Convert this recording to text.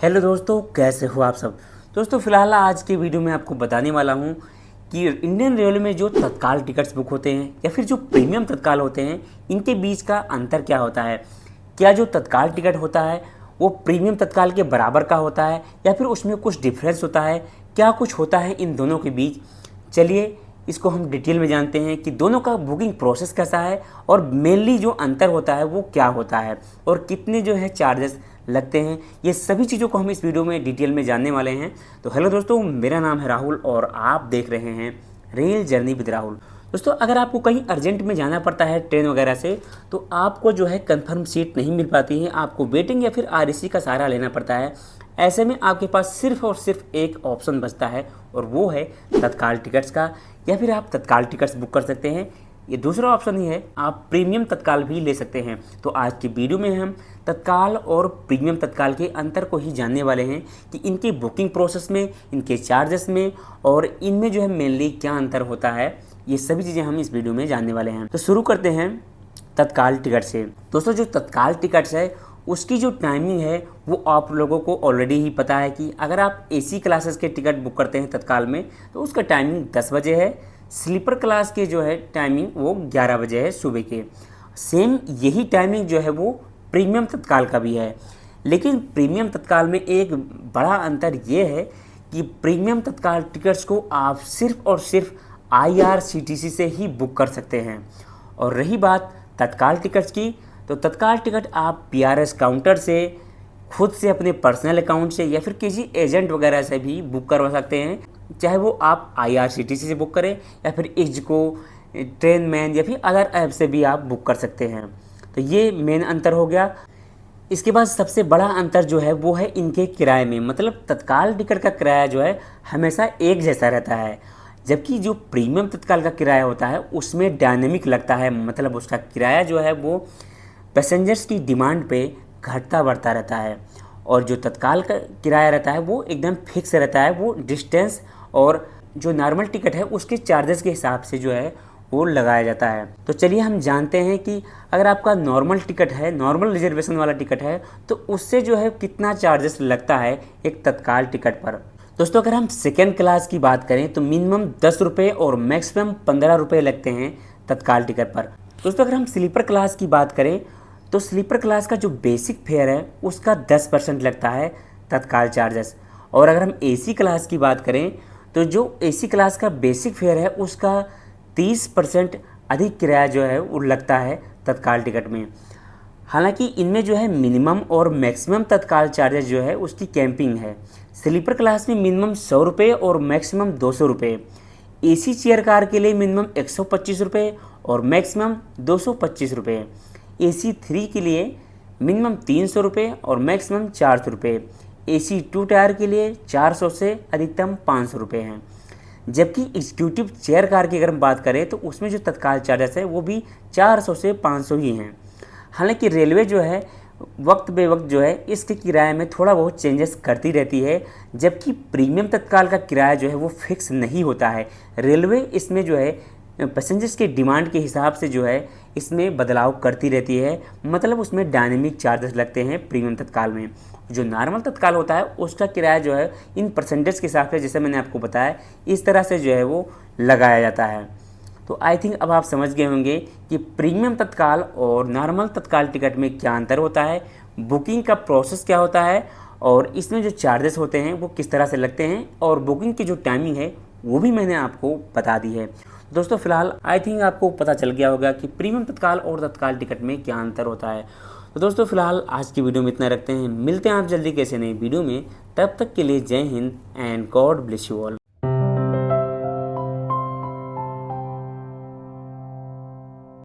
Hello दोस्तों, कैसे हो आप सब। दोस्तों फिलहाल आज की वीडियो में आपको बताने वाला हूं कि इंडियन रेलवे में जो तत्काल टिकट्स बुक होते हैं या फिर जो प्रीमियम तत्काल होते हैं, इनके बीच का अंतर क्या होता है। क्या जो तत्काल टिकट होता है वो प्रीमियम तत्काल के बराबर का होता है या फिर उसमें कुछ डिफरेंस होता है, क्या कुछ होता है इन दोनों के बीच। चलिए इसको हम डिटेल में जानते हैं कि दोनों का बुकिंग प्रोसेस कैसा है और मेनली जो अंतर होता है वो क्या होता है और कितने जो है चार्जेस लगते हैं। ये सभी चीज़ों को हम इस वीडियो में डिटेल में जानने वाले हैं। तो हेलो दोस्तों, मेरा नाम है राहुल और आप देख रहे हैं रेल जर्नी विद राहुल। दोस्तों अगर आपको कहीं अर्जेंट में जाना पड़ता है ट्रेन वगैरह से, तो आपको जो है कंफर्म सीट नहीं मिल पाती है, आपको वेटिंग या फिर आरएसी का सहारा लेना पड़ता है। ऐसे में आपके पास सिर्फ और सिर्फ एक ऑप्शन बचता है और वो है तत्काल टिकट्स का, या फिर आप तत्काल टिकट्स बुक कर सकते हैं। ये दूसरा ऑप्शन ही है, आप प्रीमियम तत्काल भी ले सकते हैं। तो आज की वीडियो में हम तत्काल और प्रीमियम तत्काल के अंतर को ही जानने वाले हैं कि इनके बुकिंग प्रोसेस में, इनके चार्जेस में और इनमें जो है मेनली क्या अंतर होता है। ये सभी चीज़ें हम इस वीडियो में जानने वाले हैं। तो शुरू करते हैं तत्काल टिकट से। दोस्तों जो तत्काल टिकट्स है उसकी जो टाइमिंग है वो आप लोगों को ऑलरेडी ही पता है कि अगर आप एसी क्लासेस के टिकट बुक करते हैं तत्काल में तो उसका टाइमिंग 10 बजे है। स्लीपर क्लास के जो है टाइमिंग वो 11 बजे है सुबह के। सेम यही टाइमिंग जो है वो प्रीमियम तत्काल का भी है, लेकिन प्रीमियम तत्काल में एक बड़ा अंतर ये है कि प्रीमियम तत्काल टिकट्स को आप सिर्फ और सिर्फ IRCTC से ही बुक कर सकते हैं। और रही बात तत्काल टिकट्स की, तो तत्काल टिकट आप PRS काउंटर से, खुद से अपने पर्सनल अकाउंट से या फिर किसी एजेंट वगैरह से भी बुक करवा सकते हैं, चाहे वो आप IRCTC से बुक करें या फिर इग्जको, ट्रेन मैन या फिर अदर ऐप से भी आप बुक कर सकते हैं। तो ये मेन अंतर हो गया। इसके बाद सबसे बड़ा अंतर जो है वो है इनके किराए में। मतलब तत्काल टिकट का किराया जो है हमेशा एक जैसा रहता है, जबकि जो प्रीमियम तत्काल का किराया होता है उसमें डायनेमिक लगता है। मतलब उसका किराया जो है वो पैसेंजर्स की डिमांड पे घटता बढ़ता रहता है, और जो तत्काल का किराया रहता है वो एकदम फिक्स रहता है। वो डिस्टेंस और जो नॉर्मल टिकट है उसके चार्जेस के हिसाब से जो है वो लगाया जाता है। तो चलिए हम जानते हैं कि अगर आपका नॉर्मल टिकट है, नॉर्मल रिजर्वेशन वाला टिकट है, तो उससे जो है कितना चार्जेस लगता है एक तत्काल टिकट पर। दोस्तों अगर हम सेकेंड क्लास की बात करें तो मिनिमम 10 रुपये और मैक्सिमम 15 रुपये लगते हैं तत्काल टिकट पर। दोस्तों अगर हम स्लीपर क्लास की बात करें तो स्लीपर क्लास का जो बेसिक फेयर है उसका 10% लगता है तत्काल चार्जेस। और अगर हम AC क्लास की बात करें तो जो AC क्लास का बेसिक फेयर है उसका 30% अधिक किराया जो है वो लगता है तत्काल टिकट में। हालांकि इनमें जो है मिनिमम और मैक्सिमम तत्काल चार्जेस जो है उसकी कैंपिंग है। स्लीपर क्लास में मिनिमम 100 रुपये और मैक्सिमम 200 रुपये। AC चेयर कार के लिए मिनिमम 125 रुपये और मैक्सिमम 225 रुपये। AC 3 के लिए मिनिमम 300 रुपये और मैक्सिमम 400 रुपये। AC 2 टायर के लिए 400 से अधिकतम 500 रुपये हैं। जबकि एग्जीक्यूटिव चेयर कार की अगर हम बात करें तो उसमें जो तत्काल चार्जेस है वो भी 400 से 500 ही हैं। हालांकि रेलवे जो है वक्त बे वक्त जो है इसके किराए में थोड़ा बहुत चेंजेस करती रहती है, जबकि प्रीमियम तत्काल का किराया जो है वो फिक्स नहीं होता है। रेलवे इसमें जो है पैसेंजर्स के डिमांड के हिसाब से जो है इसमें बदलाव करती रहती है। मतलब उसमें डायनेमिक चार्जेस लगते हैं प्रीमियम तत्काल में। जो नॉर्मल तत्काल होता है उसका किराया जो है इन परसेंटेज के हिसाब से, जैसे मैंने आपको बताया, इस तरह से जो है वो लगाया जाता है। तो आई थिंक अब आप समझ गए होंगे कि प्रीमियम तत्काल और नॉर्मल तत्काल टिकट में क्या अंतर होता है, बुकिंग का प्रोसेस क्या होता है और इसमें जो चार्जेस होते हैं वो किस तरह से लगते हैं, और बुकिंग की जो टाइमिंग है वो भी मैंने आपको बता दी है। दोस्तों फिलहाल आई थिंक आपको पता चल गया होगा कि प्रीमियम तत्काल और तत्काल टिकट में क्या अंतर होता है। तो दोस्तों फिलहाल आज की वीडियो में इतना रखते हैं। मिलते हैं आप जल्दी कैसे नई वीडियो में। तब तक के लिए जय Hind and God bless you all.